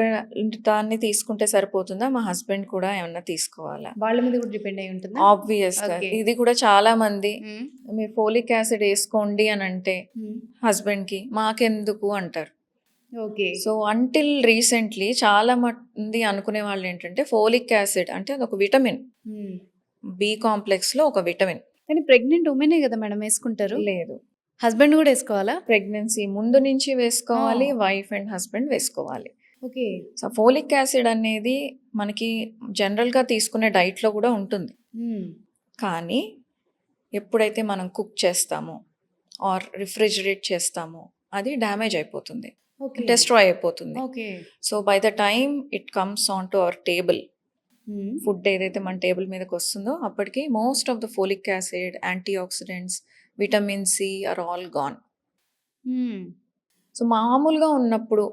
దాన్ని తీసుకుంటే సరిపోతుందా? మా హస్బెండ్ కూడా ఏమన్నా తీసుకోవాలా? వాళ్ళ మీద కూడా డిపెండ్ అయ్యి ఉంటుందా? ఆబ్వియస్‌గా. ఓకే. ఇది కూడా చాలామంది హ్మ్. మీరు ఫోలిక్ యాసిడ్ ఏసుకోండి అనంటే హ్మ్. హస్బెండ్‌కి మాకెందుకు అంటారు. ఓకే. సో, అంటిల్ రీసెంట్‌లీ చాలా మంది అనుకునే వాళ్ళేంటంటే ఫోలిక్ యాసిడ్ అంటే అదొక విటమిన్. హ్మ్. బి కాంప్లెక్స్‌లో ఒక విటమిన్. కానీ ప్రెగ్నెంట్ వుమెనే గదా మేడం ఏసుకుంటారు? లేదు. హస్బెండ్ గూడా ఏసుకోవాలా? ప్రెగ్నెన్సీ ముందు నుంచి వేసుకోవాలి. ఆ! వైఫ్ అండ్ హస్బెండ్ వేసుకోవాలి. ఓకే. సో, ఫోలిక్ యాసిడ్ అనేది మనకి జనరల్‌గా తీసుకునే డైట్‌లో కూడా ఉంటుంది. హ్మ్. కానీ ఎప్పుడైతే మనం కుక్ చేస్తామో ఆర్ రిఫ్రిజిరేట్ చేస్తామో అది డ్యామేజ్ అయిపోతుంది. ఓకే. డెస్ట్రాయ్ అయిపోతుంది. Okay. So, by the time it comes on to our table, hmm. Food ఏదైతే మన టేబుల్ మీదకొస్తుందో అప్పటికి most of the folic acid, antioxidants, vitamin C are all gone. Hmm. So, మామూలుగా ఉన్నప్పుడు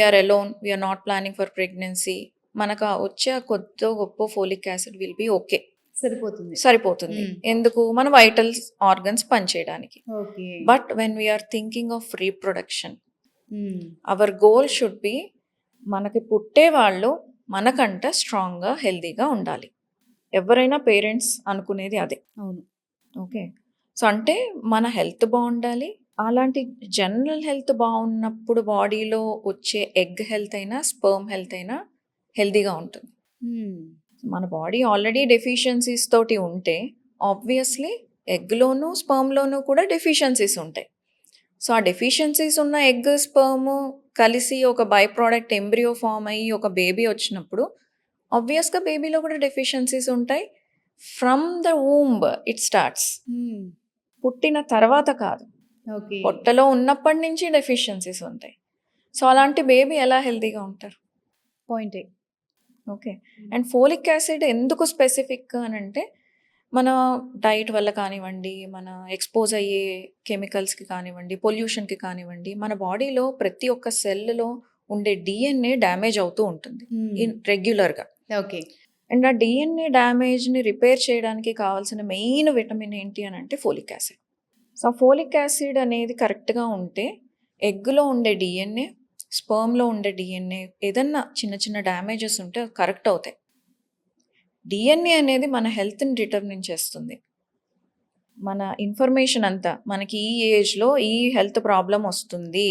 are alone, or not planning for pregnancy మనకు వచ్చే ఆ కొద్దో గొప్పో folic acid will be okay. సరిపోతుంది. సరిపోతుంది. హ్మ్. ఎందుకు? మన వైటల్స్ ఆర్గన్స్ పనిచేయడానికి. Okay. But when we are thinking of reproduction, హ్మ్. అవర్ గోల్ షుడ్ బి మనకి పుట్టేవాళ్ళు మనకంట స్ట్రాంగ్‌గా, హెల్తీగా ఉండాలి. ఎవరైనా పేరెంట్స్ అనుకునేది అదే. అవును. ఓకే. సో, అంటే మన హెల్త్ బావుండాలి. అలాంటి జనరల్ హెల్త్ బావున్నప్పుడు బాడీలో వచ్చే ఎగ్ హెల్త్ అయినా, స్పెర్మ్ హెల్త్ అయినా హెల్తీగా ఉంటుంది. హ్మ్. మన బాడీ ఆల్రెడీ డెఫిషియన్సీస్ తోటి ఉంటే ఆబ్వియస్లీ ఎగ్‌లోనూ, స్పెర్మ్‌లోనూ కూడా డెఫిషియన్సీస్ ఉంటాయి. సో, ఆ డెఫిషియన్సీస్ ఉన్న ఎగ్, స్పెర్మ్ కలిసి ఒక బై ప్రొడక్ట్ ఎంబ్రియో ఫార్మ్ అయ్యి ఒక బేబీ వచ్చినప్పుడు ఆబ్వియస్‌గా బేబీలో కూడా డెఫిషియన్సీస్ ఉంటాయి. From the womb it starts. పుట్టిన తర్వాత కాదు, ఓకే. పొట్టలో ఉన్నప్పటి నుంచి డెఫిషియన్సీస్ ఉంటాయి. సో అలాంటి బేబీ ఎలా హెల్తీగా ఉంటారు? పాయింటే. ఓకే. అండ్ ఫోలిక్ యాసిడ్ ఎందుకు స్పెసిఫిక్ అని అంటే, మన డైట్ వల్ల కానివ్వండి, మన ఎక్స్పోజ్ అయ్యే కెమికల్స్కి కానివ్వండి, పొల్యూషన్కి కానివ్వండి, మన బాడీలో ప్రతి ఒక్క సెల్లో ఉండే డిఎన్ఏ డ్యామేజ్ అవుతూ ఉంటుంది రెగ్యులర్గా. ఓకే. అండ్ ఆ డిఎన్ఏ డ్యామేజ్ని రిపేర్ చేయడానికి కావాల్సిన మెయిన్ విటమిన్ ఏంటి అని అంటే folic acid. So folic acid అనేది కరెక్ట్గా ఉంటే ఎగ్లో ఉండే డిఎన్ఏ, స్పర్మ్లో ఉండే డిఎన్ఏ ఏదన్నా చిన్న చిన్న డ్యామేజెస్ ఉంటే కరెక్ట్ అవుతాయి. డిఎన్ఏ అనేది మన హెల్త్ని డిటర్మిన్ చేస్తుంది. మన ఇన్ఫర్మేషన్ అంతా మనకి ఈ ఏజ్లో ఈ హెల్త్ ప్రాబ్లం వస్తుంది,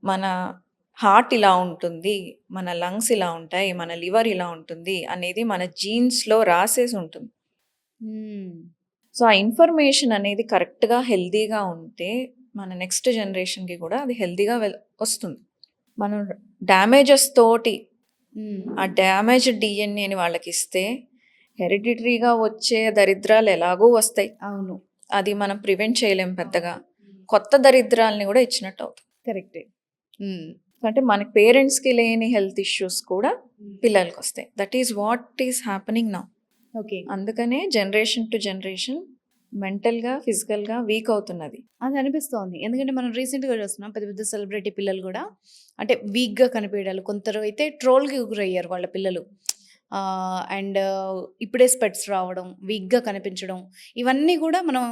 మన హార్ట్ ఇలా ఉంటుంది, మన లంగ్స్ ఇలా ఉంటాయి, మన లివర్ ఇలా ఉంటుంది అనేది మన జీన్స్లో రాసేసి ఉంటుంది. సో ఆ ఇన్ఫర్మేషన్ అనేది కరెక్ట్గా హెల్తీగా ఉంటే మన నెక్స్ట్ జనరేషన్కి కూడా అది హెల్తీగా వస్తుంది. మనం డ్యామేజెస్ తోటి ఆ డ్యామేజ్ డిఎన్ఏని వాళ్ళకి ఇస్తే హెరిడిటరీగా వచ్చే దరిద్రాలు ఎలాగో వస్తాయి. అవును, అది మనం ప్రివెంట్ చేయలేం పెద్దగా. కొత్త దరిద్రాలని కూడా ఇచ్చినట్టు అవుతుంది. కరెక్టే. అంటే మన పేరెంట్స్కి లేని హెల్త్ ఇష్యూస్ కూడా పిల్లలకి వస్తాయి. That is what is happening now. Okay. అందుకనే జనరేషన్ టు జనరేషన్ మెంటల్గా ఫిజికల్గా వీక్ అవుతున్నది. అది అనిపిస్తోంది. ఎందుకంటే మనం రీసెంట్‌గా చూస్తున్నాం పెద్ద పెద్ద సెలబ్రిటీ పిల్లలు కూడా అంటే వీక్‌గా కనిపించడాలు, కొందరు అయితే ట్రోల్‌కి గురయ్యారు వాళ్ళ పిల్లలు. అండ్ ఇప్పుడే స్పెట్స్ రావడం, వీక్‌గా కనిపించడం, ఇవన్నీ కూడా మనం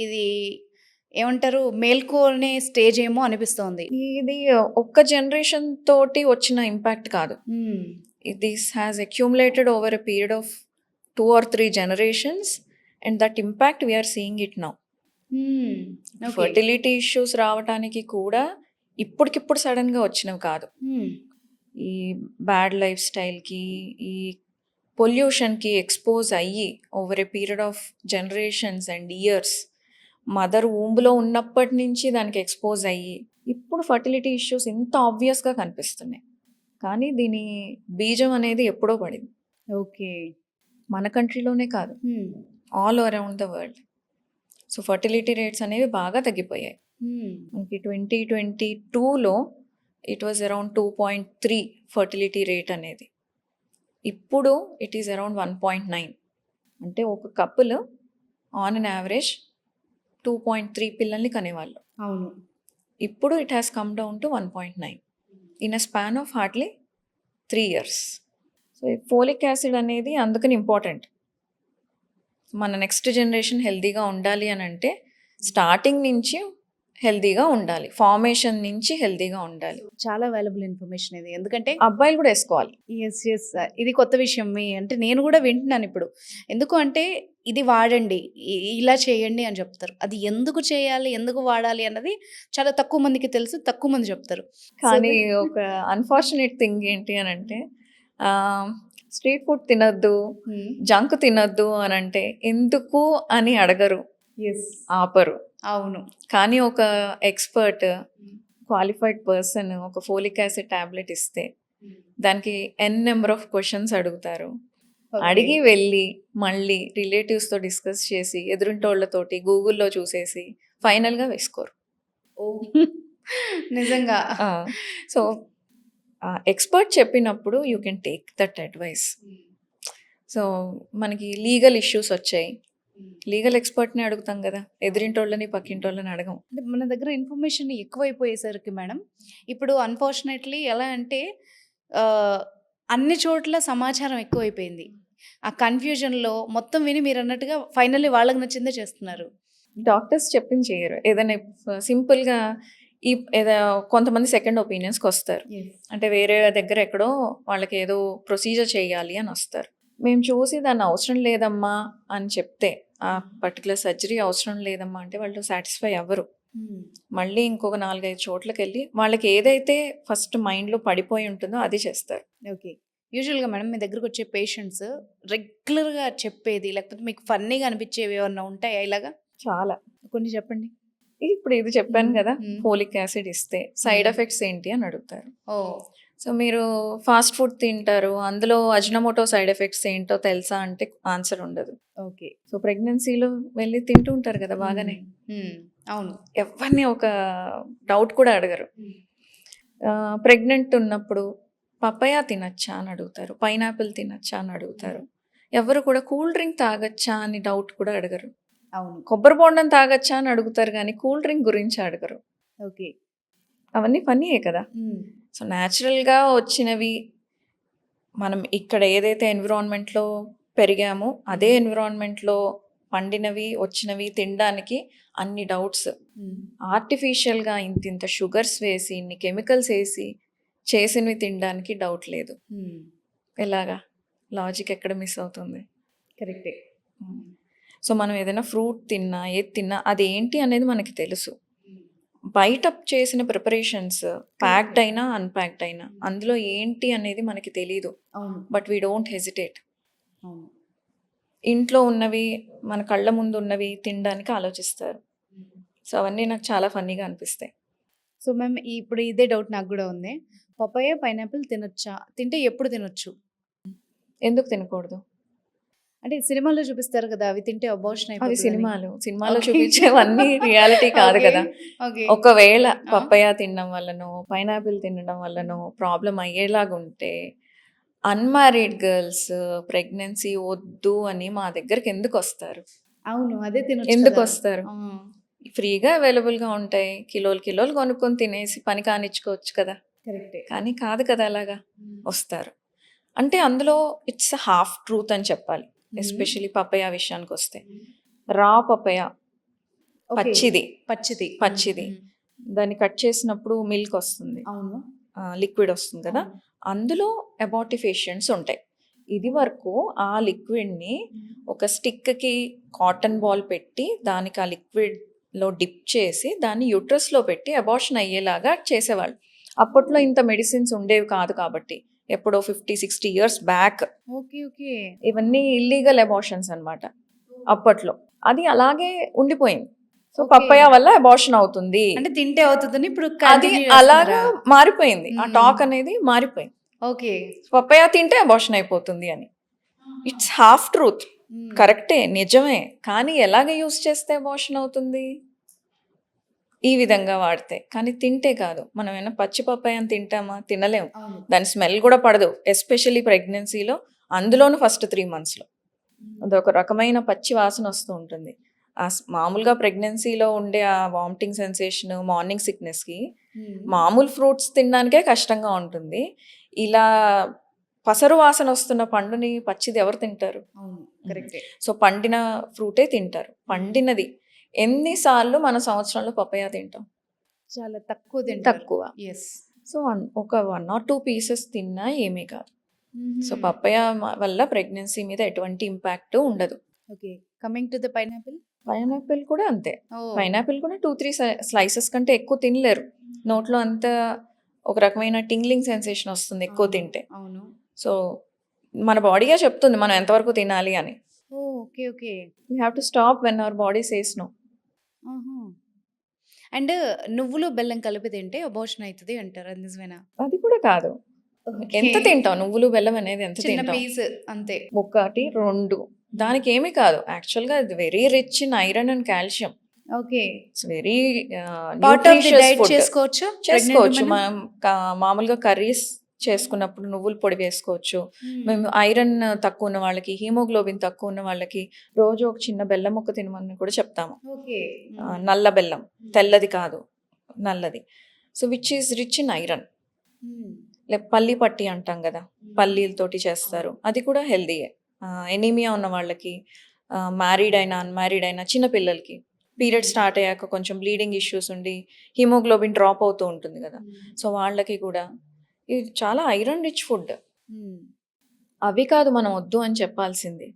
ఇది ఏమంటారు మేల్కొనే స్టేజ్ ఏమో అనిపిస్తోంది. ఇది ఒక్క జనరేషన్ తోటి వచ్చిన ఇంపాక్ట్ కాదు. This has accumulated over a period of 2 or 3 generations and that impact we are seeing it now. Okay. Fertility issues రావడానికి కూడా ఇప్పటికిప్పుడు సడన్గా వచ్చినవి కాదు. ఈ బ్యాడ్ లైఫ్ స్టైల్కి, ఈ పొల్యూషన్కి ఎక్స్పోజ్ అయ్యి over a period of generations and years, mother ఊంబులో ఉన్నప్పటి నుంచి దానికి ఎక్స్పోజ్ అయ్యి ఇప్పుడు ఫర్టిలిటీ ఇష్యూస్ ఎంత ఆబ్వియస్గా కనిపిస్తున్నాయి. కానీ దీని బీజం అనేది ఎప్పుడో పడింది. ఓకే. మన కంట్రీలోనే కాదు, all around the world. So fertility rates అనేవి బాగా తగ్గిపోయాయి. మనకి 2022లో it was around 2.3 fertility rate అనేది. ఇప్పుడు ఇట్ ఈస్ అరౌండ్ 1.9. అంటే ఒక కపుల్ ఆన్ అన్ యావరేజ్ 2.3 పిల్లల్ని కనేవాళ్ళు. అవును. ఇప్పుడు it has come down to 1.9 in a span of hardly 3 years. So folic acid అనేది అందుకని ఇంపార్టెంట్. మన నెక్స్ట్ జనరేషన్ హెల్తీగా ఉండాలి అని అంటే స్టార్టింగ్ నుంచి హెల్తీగా ఉండాలి, ఫార్మేషన్ నుంచి హెల్తీగా ఉండాలి. చాలా వాల్యుబుల్ ఇన్ఫర్మేషన్ ఇది. ఎందుకంటే అబ్బాయిలు కూడా వేసుకోవాలి. ఎస్ ఇది కొత్త విషయం. అంటే నేను కూడా వింటున్నాను ఇప్పుడు. ఎందుకు అంటే ఇది వాడండి, ఇలా చేయండి అని చెప్తారు. అది ఎందుకు చేయాలి, ఎందుకు వాడాలి అన్నది చాలా తక్కువ మందికి తెలుసు, తక్కువ మంది చెప్తారు. కానీ ఒక అన్ఫార్చునేట్ థింగ్ ఏంటి అని అంటే స్ట్రీట్ ఫుడ్ తినొద్దు, జంక్ తినొద్దు అని అంటే ఎందుకు అని అడగరు, ఆపరు. అవును. కానీ ఒక ఎక్స్పర్ట్ క్వాలిఫైడ్ పర్సన్ ఒక ఫోలిక్ యాసిడ్ టాబ్లెట్ ఇస్తే దానికి నెంబర్ ఆఫ్ క్వశ్చన్స్ అడుగుతారు. అడిగి వెళ్ళి మళ్ళీ రిలేటివ్స్తో డిస్కస్ చేసి ఎదురింటోళ్ళతోటి గూగుల్లో చూసేసి ఫైనల్గా వేసుకోరు. నిజంగా. సో ఎక్స్పర్ట్ చెప్పినప్పుడు you can take that advice. So మనకి లీగల్ ఇష్యూస్ వచ్చాయి, లీగల్ ఎక్స్పర్ట్ని అడుగుతాం కదా, ఎదురింటోళ్ళని పక్కింటోళ్ళని అడగం. అంటే మన దగ్గర ఇన్ఫర్మేషన్ ఎక్కువైపోయేసరికి మేడం ఇప్పుడు అన్ఫార్చునేట్లీ ఎలా అంటే అన్ని చోట్ల సమాచారం ఎక్కువైపోయింది. ఆ కన్ఫ్యూజన్లో మొత్తం విని మీరు అన్నట్టుగా ఫైనల్లీ వాళ్ళకి నచ్చిందే చేస్తున్నారు. డాక్టర్స్ చెప్పింది చేయరు. ఏదైనా సింపుల్గా కొంతమంది సెకండ్ ఒపీనియన్స్కి వస్తారు. అంటే వేరే దగ్గర ఎక్కడో వాళ్ళకి ఏదో ప్రొసీజర్ చేయాలి అని వస్తారు. మేము చూసి దాన్ని అవసరం లేదమ్మా అని చెప్తే, ఆ పర్టికులర్ సర్జరీ అవసరం లేదమ్మా అంటే వాళ్ళు సాటిస్ఫై అవ్వరు. మళ్ళీ ఇంకొక 4-5 చోట్లకి వెళ్ళి వాళ్ళకి ఏదైతే ఫస్ట్ మైండ్లో పడిపోయి ఉంటుందో అది చేస్తారు. ఓకే. యూజువల్గా మేడం మీ దగ్గరకు వచ్చే పేషెంట్స్ రెగ్యులర్గా చెప్పేది లేకపోతే మీకు ఫన్నీగా అనిపించేవి ఏమన్నా ఉంటాయా ఇలాగా? చాలా. కొన్ని చెప్పండి. ఇప్పుడు ఇది చెప్పాను కదా, ఫోలిక్ యాసిడ్ ఇస్తే సైడ్ ఎఫెక్ట్స్ ఏంటి అని అడుగుతారు. సో మీరు ఫాస్ట్ ఫుడ్ తింటారు, అందులో అజినోమోటో సైడ్ ఎఫెక్ట్స్ ఏంటో తెలుసా అంటే ఆన్సర్ ఉండదు. ఓకే. సో ప్రెగ్నెన్సీలో వెళ్ళి తింటూ ఉంటారు కదా బాగానే. అవును. ఎవరిని ఒక డౌట్ కూడా అడగరు. ప్రెగ్నెంట్ ఉన్నప్పుడు పపాయ తినచ్చా అని అడుగుతారు, పైనాపిల్ తినచ్చా అని అడుగుతారు. ఎవరు కూడా కూల్ డ్రింక్ తాగచ్చా అని డౌట్ కూడా అడగరు. అవును. కొబ్బరి బోండం తాగచ్చా అని అడుగుతారు కానీ కూల్ డ్రింక్ గురించి అడగరు. ఓకే. అవన్నీ ఫన్నీయే కదా. సో న్యాచురల్గా వచ్చినవి మనం ఇక్కడ ఏదైతే ఎన్విరాన్మెంట్లో పెరిగామో అదే ఎన్విరాన్మెంట్లో పండినవి వచ్చినవి తినడానికి అన్ని డౌట్స్. ఆర్టిఫిషియల్గా ఇంత షుగర్స్ వేసి ఇన్ని కెమికల్స్ వేసి చేసినవి తినడానికి డౌట్ లేదు. ఎలాగా లాజిక్ ఎక్కడ మిస్ అవుతుంది? కరెక్టే. సో మనం ఏదైనా ఫ్రూట్ తిన్నా ఏది తిన్నా అది ఏంటి అనేది మనకి తెలుసు. బయట చేసిన ప్రిపరేషన్స్ ప్యాక్డ్ అయినా అన్ప్యాక్డ్ అయినా అందులో ఏంటి అనేది మనకి తెలీదు. అవును. But we don't hesitate. అవును. ఇంట్లో ఉన్నవి మన కళ్ళ ముందు ఉన్నవి తినడానికి ఆలోచిస్తారు. సో అవన్నీ నాకు చాలా ఫన్నీగా అనిపిస్తాయి. సో మ్యామ్ ఇప్పుడు ఇదే డౌట్ నాకు కూడా ఉంది. పపాయ, పైనాపిల్ తినొచ్చా? తింటే ఎప్పుడు తినొచ్చు? ఎందుకు తినకూడదు? అంటే సినిమాల్లో చూపిస్తారు కదా, అవి తింటే అబార్షన్ అవి అయిపోతుందని. సినిమాలో Okay. చూపించేవన్నీ రియాలిటీ కాదు Okay. కదా. ఓకే. ఒకవేళ పపాయ తినడం వల్లనో పైనాపిల్ తినడం వల్లనో ప్రాబ్లం అయ్యేలాగుంటే అన్మ్యారీడ్ గర్ల్స్ ప్రెగ్నెన్సీ వద్దు అని మా దగ్గరికి ఎందుకు వస్తారు? అవును, అదే తినొచ్చు ఎందుకు కదా. వస్తారు? ఫ్రీగా అవైలబుల్గా ఉంటాయి, కిలోలు కిలోలు కొనుక్కొని తినేసి పని కానిచ్చుకోవచ్చు కదా. కరెక్టే. కానీ కాదు కదా అలాగా వస్తారు. అంటే అందులో ఇట్స్ హాఫ్ ట్రూత్ అని చెప్పాలి. ఎస్పెషలీ పపాయ విషయానికి వస్తే రా పపాయ పచ్చిది పచ్చిది. పచ్చిది దాన్ని కట్ చేసినప్పుడు మిల్క్ వస్తుంది, అవును. లిక్విడ్ వస్తుంది కదా. అందులో అబార్టిఫేషన్స్ ఉంటాయి. ఇది వరకు ఆ లిక్విడ్ని ఒక స్టిక్కి కాటన్ బాల్ పెట్టి దానికి ఆ లిక్విడ్లో డిప్ చేసి దాన్ని యూట్రస్లో పెట్టి అబార్షన్ అయ్యేలాగా చేసేవాళ్ళు. అప్పట్లో ఇంత మెడిసిన్స్ ఉండేవి కాదు కాబట్టి, ఎప్పుడో 50-60 years బ్యాక్. ఓకే. ఓకే. ఇవన్నీ ఇల్లీగల్ అబార్షన్స్ అన్నమాట అప్పట్లో. అది అలాగే ఉండిపోయింది. So Okay. పపాయ వల్ల అబార్షన్ అవుతుంది అంటే తింటే అవుతుందని ఇప్పుడు అది కంటిన్యూ అలాగా మారిపోయింది. ఆ మ్మ్. టాక్ అనేది మారిపోయింది. ఓకే. పపాయ తింటే అబార్షన్ అయిపోతుంది అని. It's half truth. కరెక్టే, నిజమే. కానీ ఎలాగ యూస్ చేస్తే అబార్షన్ అవుతుంది? ఈ విధంగా వాడితే. కానీ తింటే కాదు. మనం ఏమైనా పచ్చి పపాయని తింటామా? తినలేము. అవును. దాని స్మెల్ కూడా పడదు, ఎస్పెషల్లీ ప్రెగ్నెన్సీలో, అందులోనూ ఫస్ట్ 3 monthsలో. అదొక రకమైన పచ్చి వాసన వస్తూ ఉంటుంది. మామూలుగా ప్రెగ్నెన్సీలో ఉండే ఆ వామిటింగ్ సెన్సేషన్, మార్నింగ్ సిక్నెస్కి మామూలు ఫ్రూట్స్ తినడానికే కష్టంగా ఉంటుంది. ఇలా పసరు వాసన వస్తున్న పండుని పచ్చిది ఎవరు తింటారు? అవును. కరెక్టే. సో పండిన ఫ్రూటే తింటారు. పండినది ఎన్నిసార్లు మన సంవత్సరంలో పపాయ తింటాం? చాలా తక్కువ తింటారు. తక్కువ. ఎస్. సో ఒక 1 or 2 pieces తిన్నా ఏమీ కాదు. సో పపాయ వల్ల ప్రెగ్నెన్సీ మీద ఎటువంటి ఇంపాక్ట్ ఉండదు. Okay. Coming to the pineapple. Pineapple కూడా అంతే. పైనాపిల్ కూడా 2-3 slices కంటే ఎక్కువ తినలేరు. నోట్లో అంతా ఒక రకమైన టింగ్లింగ్ సెన్సేషన్ వస్తుంది ఎక్కువ తింటే. అవును. సో మన బాడీయే చెప్తుంది మనం ఎంతవరకు తినాలి అని. Okay. Okay. We have to stop when our body says no. And నువ్వులు బెల్లం కలిపి తింటే అబార్షన్ అవుతుంది అంటారు, అది నిజమేనా? అది కూడా కాదు. ఎంత తింటావు నువ్వులు బెల్లం అనేది? ఎంత చిన్న తింటావు? పీస్ అంతే. 1, 2 దానికి ఏమీ కాదు. యాక్చువల్గా ఇది very rich in iron and calcium. Okay. It's very part of the diet చేసుకోవచ్చు. చేసుకోవచ్చు. మనం మామూలుగా కర్రీస్ చేసుకున్నప్పుడు నువ్వుల పొడి వేసుకోవచ్చు. మేము ఐరన్ తక్కువ ఉన్న వాళ్ళకి, హీమోగ్లోబిన్ తక్కువ ఉన్న వాళ్ళకి రోజు ఒక చిన్న బెల్లం ముక్క తినమని కూడా చెప్తాము. ఓకే. నల్ల బెల్లం, తెల్లది కాదు, నల్లది. So which is rich in iron. లేక పల్లి పట్టి అంటాం కదా, పల్లీలతోటి చేస్తారు, అది కూడా హెల్దీయే. ఎనీమియా ఉన్న వాళ్ళకి, మ్యారీడ్ అయినా అన్మ్యారీడ్ అయినా, చిన్న పిల్లలకి పీరియడ్ స్టార్ట్ అయ్యాక కొంచెం బ్లీడింగ్ ఇష్యూస్ ఉండి హీమోగ్లోబిన్ డ్రాప్ అవుతూ ఉంటుంది కదా, సో వాళ్ళకి కూడా ఇది చాలా ఐరన్ రిచ్ ఫుడ్. అవి కాదు మనం వద్దు అని చెప్పాల్సింది,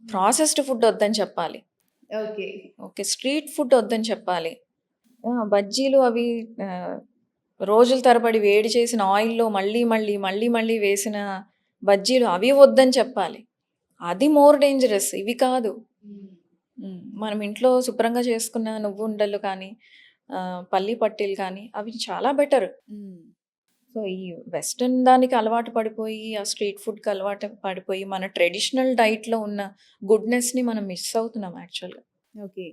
ప్రాసెస్డ్ ఫుడ్ వద్దని చెప్పాలి. ఓకే. ఓకే, స్ట్రీట్ ఫుడ్ వద్దని చెప్పాలి. బజ్జీలు అవి రోజుల తరబడి వేడి చేసిన ఆయిల్లో మళ్ళీ మళ్ళీ మళ్ళీ మళ్ళీ వేసిన బజ్జీలు అవి వద్దని చెప్పాలి. అది మోర్ డేంజరస్, ఇవి కాదు. మనం ఇంట్లో శుభ్రంగా చేసుకున్న నువ్వు ఉండలు కానీ, పల్లి పట్టీలు కానీ, అవి చాలా బెటర్. సో ఈ వెస్టర్న్ దానికి అలవాటు పడిపోయి, ఆ స్ట్రీట్ ఫుడ్‌కి అలవాటు పడిపోయి, మన ట్రెడిషనల్ డైట్‌లో ఉన్న గుడ్‌నెస్‌ని మనం మిస్ అవుతున్నాం యాక్చువల్‌గా. ఓకే.